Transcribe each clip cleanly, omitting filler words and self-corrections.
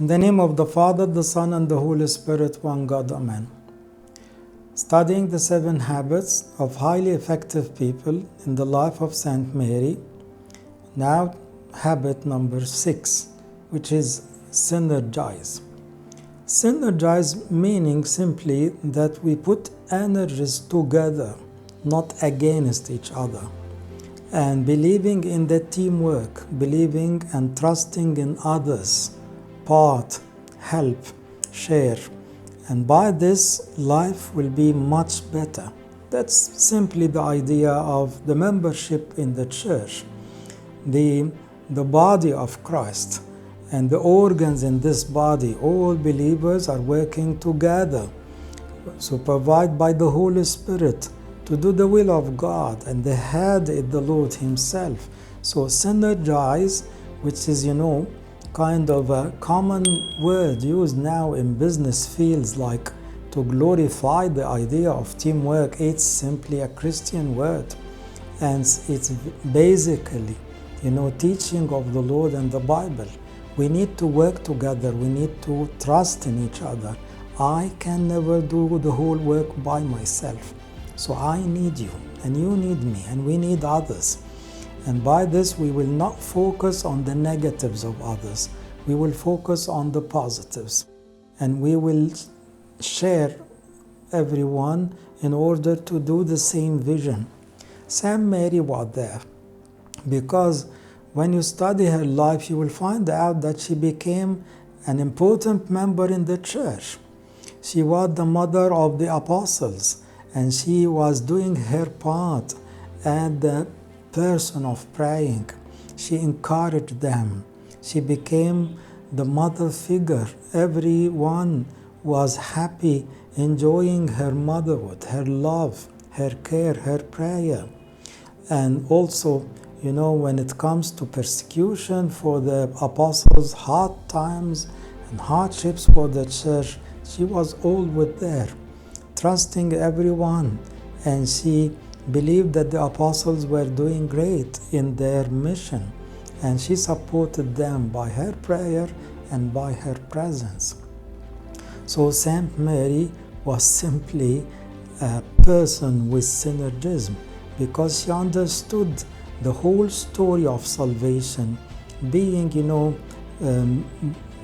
In the name of the Father, the Son, and the Holy Spirit, one God, Amen. Studying the 7 habits of highly effective people in the life of Saint Mary. Now, habit number 6, which is Synergize. Synergize meaning simply that we put energies together, not against each other, and believing in the teamwork, believing and trusting in others, part, help, share. And by this, life will be much better. That's simply the idea of the membership in the church, the body of Christ, and the organs in this body. All believers are working together, supervised by the Holy Spirit, to do the will of God, and the head is the Lord Himself. So synergize, which is, kind of a common word used now in business fields, like to glorify the idea of teamwork. It's simply a Christian word, and it's basically, teaching of the Lord and the Bible. We need to work together. We need to trust in each other. I can never do the whole work by myself. So I need you, and you need me, and we need others. And by this, we will not focus on the negatives of others. We will focus on the positives. And we will share everyone in order to do the same vision. Saint Mary was there, because when you study her life, you will find out that she became an important member in the church. She was the mother of the apostles, and she was doing her part at the person of praying. She encouraged them. She became the mother figure. Everyone was happy, enjoying her motherhood, her love, her care, her prayer. And also, when it comes to persecution for the apostles, hard times and hardships for the church, she was always there, trusting everyone. And she believed that the apostles were doing great in their mission, and she supported them by her prayer and by her presence. So Saint Mary was simply a person with synergism, because she understood the whole story of salvation, being,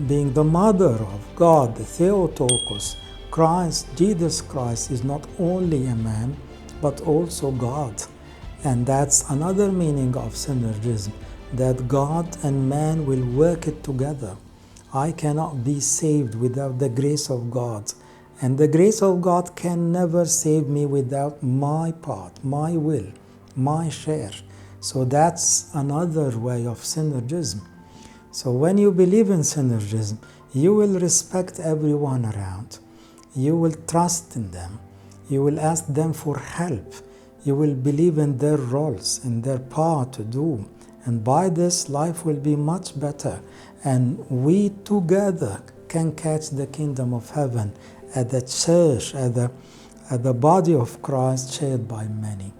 being the mother of God, the Theotokos. Christ, Jesus Christ, is not only a man, but also God. And that's another meaning of synergism, that God and man will work it together. I cannot be saved without the grace of God, and the grace of God can never save me without my part, my will, my share. So that's another way of synergism. So when you believe in synergism, you will respect everyone around. You will trust in them. You will ask them for help. You will believe in their roles, in their part to do. And by this, life will be much better. And we together can catch the kingdom of heaven at the church, at the body of Christ shared by many.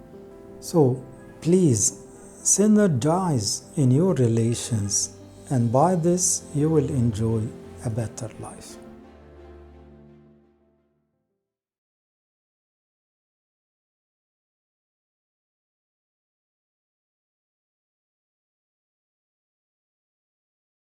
So please, synergize in your relations. And by this, you will enjoy a better life.